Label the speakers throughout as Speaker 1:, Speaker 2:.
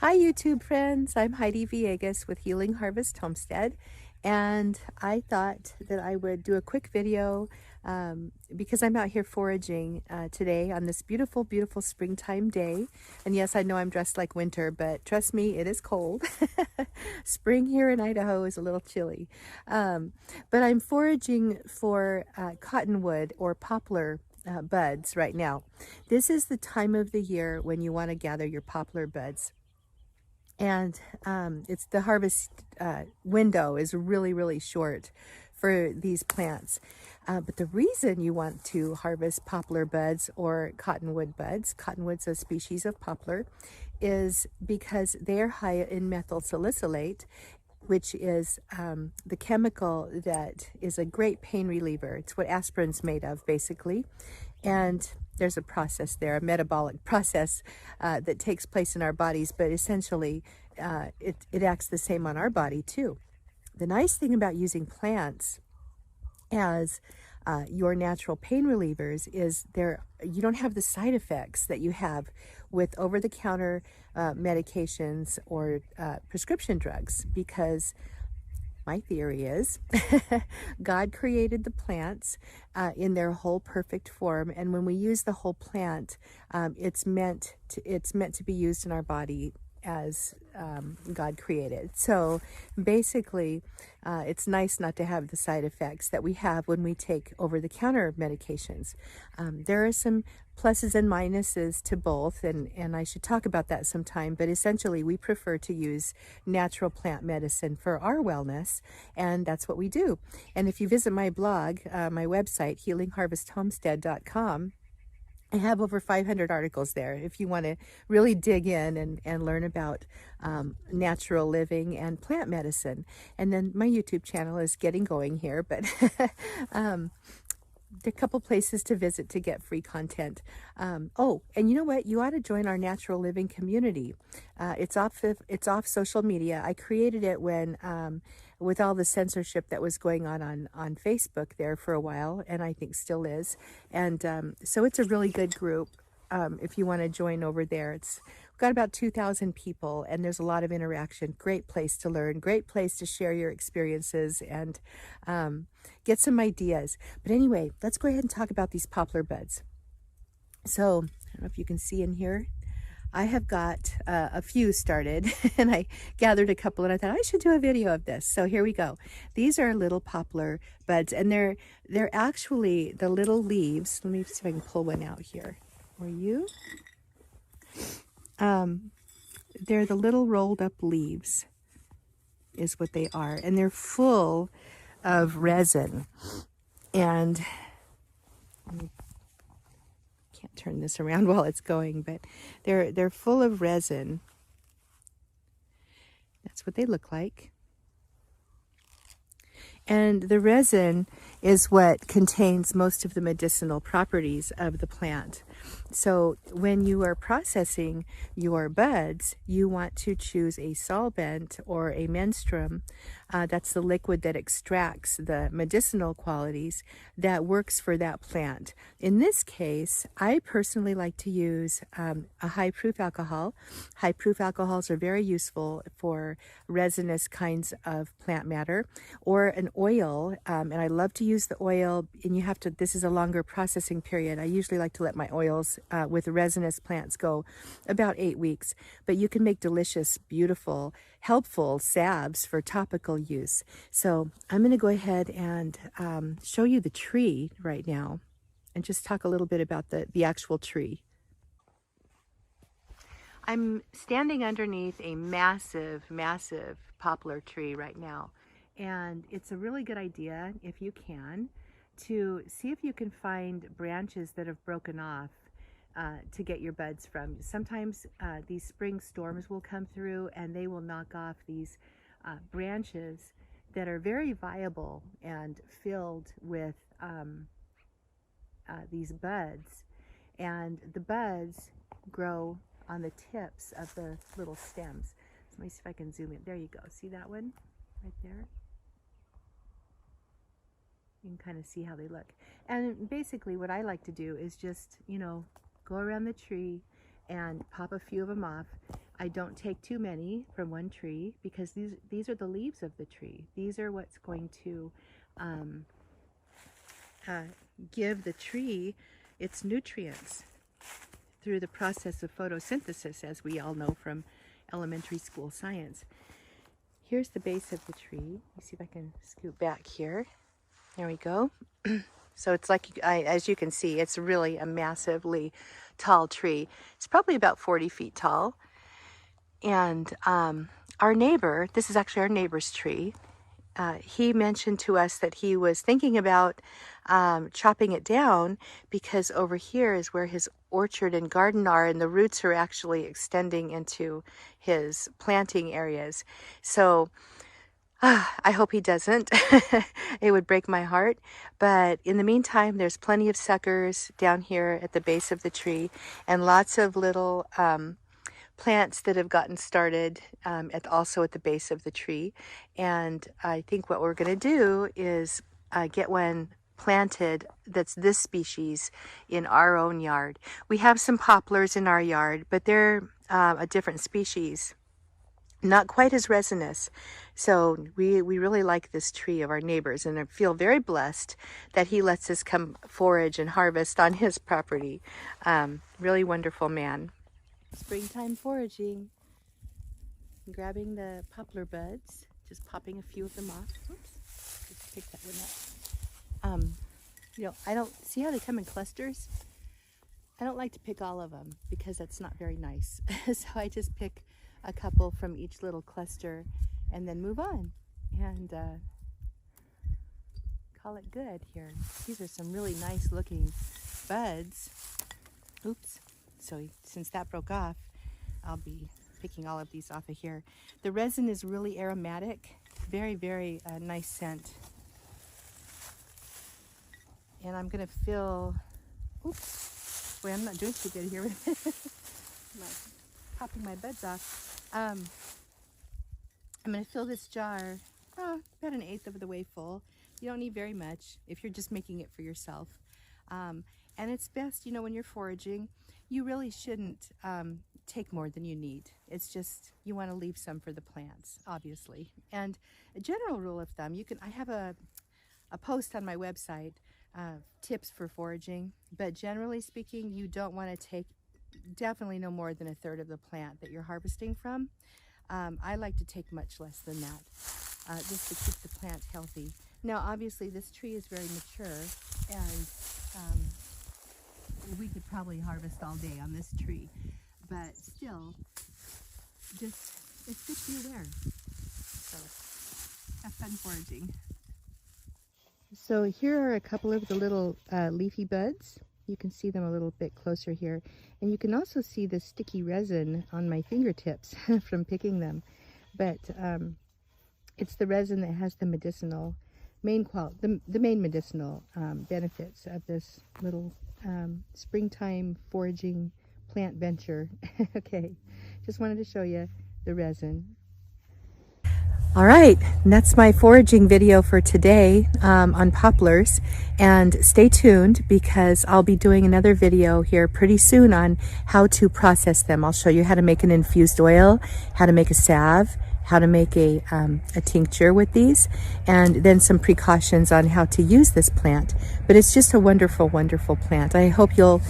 Speaker 1: Hi YouTube friends, I'm Heidi Villegas with Healing Harvest Homestead, and I thought that I would do a quick video because I'm out here foraging today on this beautiful, beautiful springtime day. And yes, I know I'm dressed like winter, but trust me, it is cold. Spring here in Idaho is a little chilly. But I'm foraging for cottonwood or poplar buds right now. This is the time of the year when you want to gather your poplar buds. And it's the harvest window is really, really short for these plants. But the reason you want to harvest poplar buds or cottonwood buds, cottonwood's a species of poplar, is because they're high in methyl salicylate, which is the chemical that is a great pain reliever. It's what aspirin's made of, basically. And there's a process there, a metabolic process that takes place in our bodies, but essentially it acts the same on our body too. The nice thing about using plants as your natural pain relievers is you don't have the side effects that you have with over-the-counter medications or prescription drugs, because my theory is God created the plants in their whole perfect form, and when we use the whole plant, it's meant to be used in our body as God created. So basically, it's nice not to have the side effects that we have when we take over-the-counter medications. There are some pluses and minuses to both, and I should talk about that sometime, but essentially we prefer to use natural plant medicine for our wellness, and that's what we do. And if you visit my blog, my website, healingharvesthomestead.com, I have over 500 articles there if you want to really dig in and learn about natural living and plant medicine. And then my YouTube channel is getting going here, but there are a couple places to visit to get free content. Oh, and you know what? You ought to join our natural living community. It's off social media. I created it when with all the censorship that was going on Facebook there for a while, and I think still is. And so it's a really good group. If you want to join over there, we've got about 2,000 people, and there's a lot of interaction. Great place to learn, great place to share your experiences and get some ideas. But anyway, let's go ahead and talk about these poplar buds. So I don't know if you can see in here, I have got a few started, and I gathered a couple, and I thought I should do a video of this. So here we go. These are little poplar buds, and they're actually the little leaves. Let me see if I can pull one out here for you. They're the little rolled up leaves is what they are, and they're full of resin. And can't turn this around while it's going, but they're full of resin. That's what they look like. And the resin is what contains most of the medicinal properties of the plant. So when you are processing your buds, you want to choose a solvent or a menstruum. That's the liquid that extracts the medicinal qualities that works for that plant. In this case, I personally like to use a high-proof alcohol. High-proof alcohols are very useful for resinous kinds of plant matter, or an oil, and I love to use the oil, and this is a longer processing period. I usually like to let my oils with resinous plants go about 8 weeks, but you can make delicious, beautiful, helpful salves for topical use. So I'm going to go ahead and show you the tree right now and just talk a little bit about the actual tree. I'm standing underneath a massive, massive poplar tree right now. And it's a really good idea, if you can, to see if you can find branches that have broken off to get your buds from. Sometimes these spring storms will come through and they will knock off these branches that are very viable and filled with these buds. And the buds grow on the tips of the little stems. So let me see if I can zoom in. There you go. See that one right there? You can kind of see how they look. And basically what I like to do is just, go around the tree and pop a few of them off. I don't take too many from one tree because these are the leaves of the tree. These are what's going to um, give the tree its nutrients through the process of photosynthesis, as we all know from elementary school science. Here's the base of the tree. Let me see if I can scoot back here. There we go. So it's like, as you can see, it's really a massively tall tree. It's probably about 40 feet tall. And our neighbor, this is actually our neighbor's tree, he mentioned to us that he was thinking about chopping it down because over here is where his orchard and garden are, and the roots are actually extending into his planting areas. So I hope he doesn't. It would break my heart. But in the meantime, there's plenty of suckers down here at the base of the tree and lots of little plants that have gotten started also at the base of the tree. And I think what we're going to do is get one planted that's this species in our own yard. We have some poplars in our yard, but they're a different species, not quite as resinous. So we really like this tree of our neighbors, and I feel very blessed that he lets us come forage and harvest on his property. Really wonderful man. Springtime foraging. Grabbing the poplar buds, just popping a few of them off. Oops, just pick that one up. You know, I don't see how they come in clusters. I don't like to pick all of them because that's not very nice. So I just pick a couple from each little cluster and then move on and call it good here. These are some really nice looking buds. Oops. So since that broke off, I'll be picking all of these off of here. The resin is really aromatic, very, very nice scent. And I'm gonna fill, oops, boy, I'm not doing too good here with popping my buds off. I'm gonna fill this jar about 1/8 of the way full. You don't need very much if you're just making it for yourself. And it's best, you know, when you're foraging, you really shouldn't take more than you need. It's just, you want to leave some for the plants, obviously. And a general rule of thumb, I have a post on my website, tips for foraging, but generally speaking, you don't want to take definitely no more than 1/3 of the plant that you're harvesting from. I like to take much less than that, just to keep the plant healthy. Now, obviously, this tree is very mature, and we could probably harvest all day on this tree, but still, it's good to be aware. So, have fun foraging. So here are a couple of the little leafy buds. You can see them a little bit closer here, and you can also see the sticky resin on my fingertips from picking them. But it's the resin that has the medicinal the main medicinal benefits of this little springtime foraging plant venture. Okay, just wanted to show you the resin. All right, and that's my foraging video for today on poplars, and stay tuned because I'll be doing another video here pretty soon on how to process them. I'll show you how to make an infused oil, how to make a salve, how to make a tincture with these, and then some precautions on how to use this plant. But it's just a wonderful, wonderful plant. I hope you'll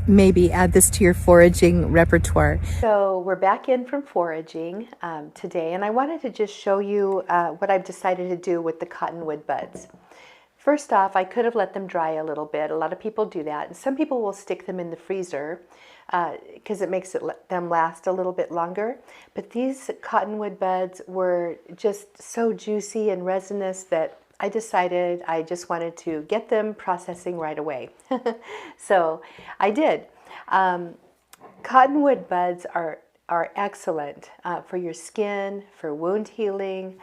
Speaker 1: maybe add this to your foraging repertoire. So we're back in from foraging today, and I wanted to just show you what I've decided to do with the cottonwood buds. First off, I could have let them dry a little bit. A lot of people do that, and some people will stick them in the freezer because it makes them last a little bit longer. But these cottonwood buds were just so juicy and resinous that I decided I just wanted to get them processing right away. So I did. Cottonwood buds are excellent for your skin, for wound healing.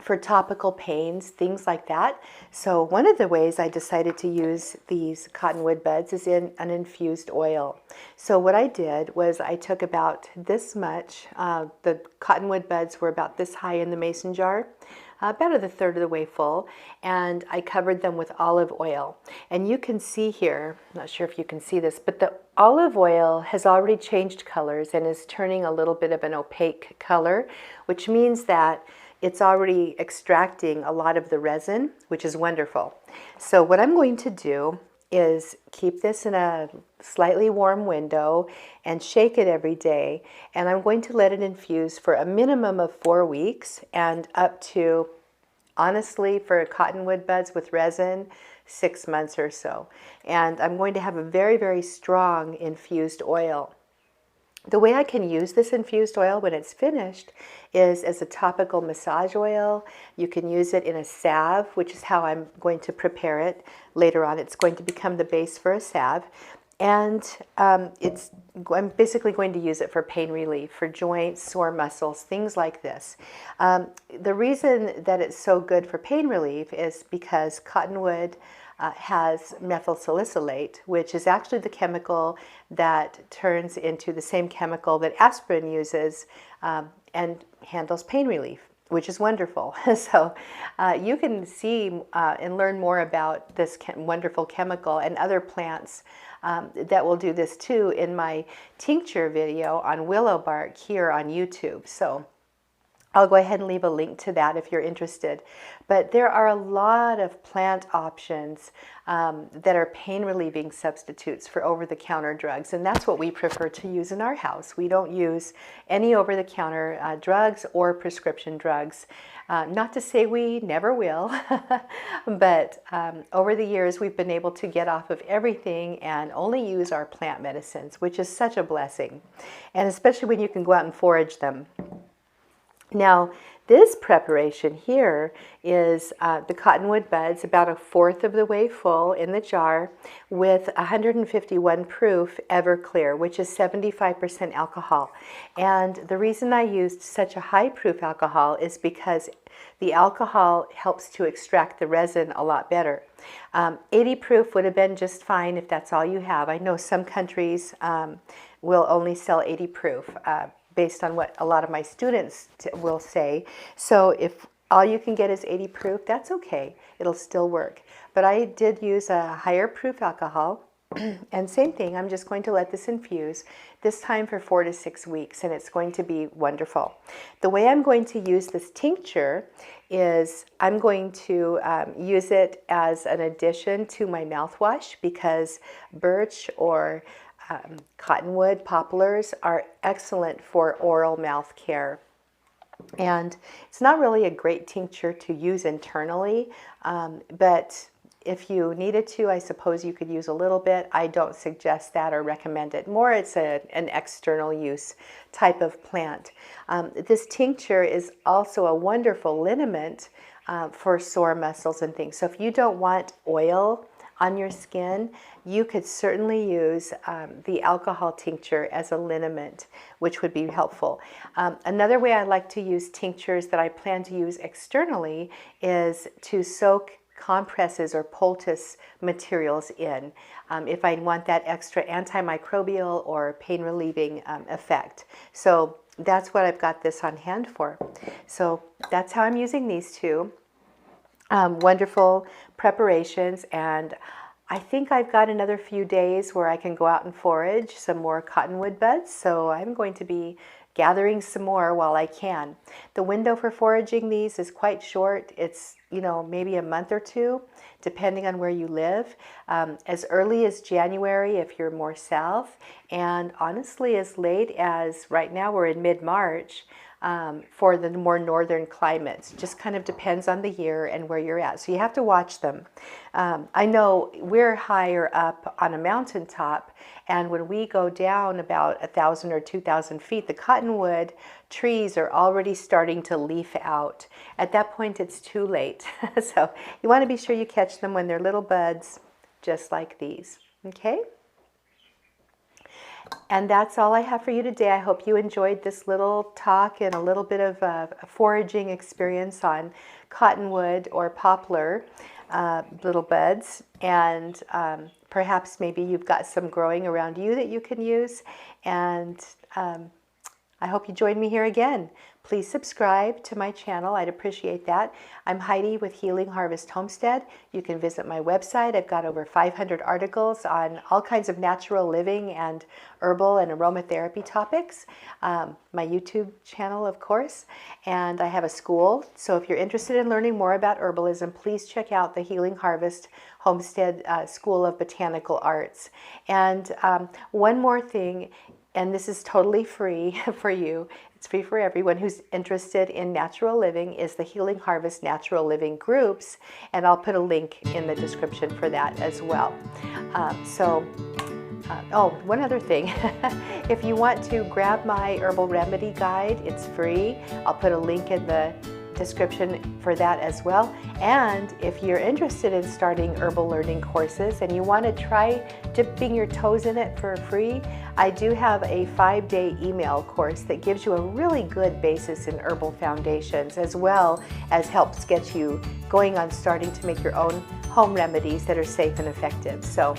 Speaker 1: for topical pains, things like that. So one of the ways I decided to use these cottonwood buds is in an infused oil. So what I did was I took about this much, the cottonwood buds were about this high in the mason jar, about a third of the way full, and I covered them with olive oil. And you can see here, I'm not sure if you can see this, but the olive oil has already changed colors and is turning a little bit of an opaque color, which means that it's already extracting a lot of the resin, which is wonderful. So what I'm going to do is keep this in a slightly warm window and shake it every day. And I'm going to let it infuse for a minimum of 4 weeks and up to, honestly, for cottonwood buds with resin, 6 months or so. And I'm going to have a very, very strong infused oil. The way I can use this infused oil when it's finished is as a topical massage oil. You can use it in a salve, which is how I'm going to prepare it later on. It's going to become the base for a salve. And I'm basically going to use it for pain relief, for joints, sore muscles, things like this. The reason that it's so good for pain relief is because cottonwood has methyl salicylate, which is actually the chemical that turns into the same chemical that aspirin uses and handles pain relief, which is wonderful. So you can see and learn more about this wonderful chemical and other plants that will do this too in my tincture video on willow bark here on YouTube. So I'll go ahead and leave a link to that if you're interested. But there are a lot of plant options that are pain relieving substitutes for over-the-counter drugs, and that's what we prefer to use in our house. We don't use any over-the-counter drugs or prescription drugs. Not to say we never will, but over the years we've been able to get off of everything and only use our plant medicines, which is such a blessing, and especially when you can go out and forage them. Now, this preparation here is the cottonwood buds, about a fourth of the way full in the jar, with 151 proof Everclear, which is 75% alcohol. And the reason I used such a high proof alcohol is because the alcohol helps to extract the resin a lot better. 80 proof would have been just fine if that's all you have. I know some countries will only sell 80 proof. Based on what a lot of my students will say. So if all you can get is 80 proof, that's okay. It'll still work. But I did use a higher proof alcohol. And same thing, I'm just going to let this infuse, this time for 4 to 6 weeks, and it's going to be wonderful. The way I'm going to use this tincture is I'm going to use it as an addition to my mouthwash, because birch or cottonwood, poplars are excellent for oral mouth care. And it's not really a great tincture to use internally, but if you needed to, I suppose you could use a little bit. I don't suggest that or recommend it. More, it's an external use type of plant. This tincture is also a wonderful liniment for sore muscles and things. So if you don't want oil on your skin, you could certainly use the alcohol tincture as a liniment, which would be helpful. Another way I like to use tinctures that I plan to use externally is to soak compresses or poultice materials in if I want that extra antimicrobial or pain relieving effect. So that's what I've got this on hand for. So that's how I'm using these two. Wonderful preparations, and I think I've got another few days where I can go out and forage some more cottonwood buds, so I'm going to be gathering some more while I can. The window for foraging these is quite short. It's, maybe a month or two, depending on where you live. As early as January if you're more south, and honestly as late as, right now we're in mid-March, for the more northern climates. Just kind of depends on the year and where you're at. So you have to watch them. I know we're higher up on a mountaintop, and when we go down about 1,000 or 2,000 feet, the cottonwood trees are already starting to leaf out. At that point, it's too late. So you want to be sure you catch them when they're little buds, just like these. Okay? And that's all I have for you today. I hope you enjoyed this little talk and a little bit of a foraging experience on cottonwood or poplar little buds. And perhaps maybe you've got some growing around you that you can use. And I hope you join me here again. Please subscribe to my channel. I'd appreciate that. I'm Heidi with Healing Harvest Homestead. You can visit my website. I've got over 500 articles on all kinds of natural living and herbal and aromatherapy topics. My YouTube channel, of course. And I have a school. So if you're interested in learning more about herbalism, please check out the Healing Harvest Homestead School of Botanical Arts. And one more thing, and this is totally free for you. It's free for everyone who's interested in natural living, is the Healing Harvest Natural Living groups. And I'll put a link in the description for that as well. Oh, one other thing. If you want to grab my herbal remedy guide, it's free. I'll put a link in the description for that as well. And if you're interested in starting herbal learning courses and you want to try dipping your toes in it for free, I do have a 5-day email course that gives you a really good basis in herbal foundations, as well as helps get you going on starting to make your own home remedies that are safe and effective. So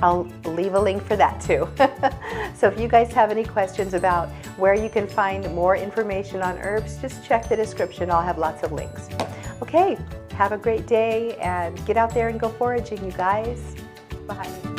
Speaker 1: I'll leave a link for that too. So if you guys have any questions about where you can find more information on herbs, just check the description. I'll have lots of links. Okay, have a great day and get out there and go foraging, you guys. Bye.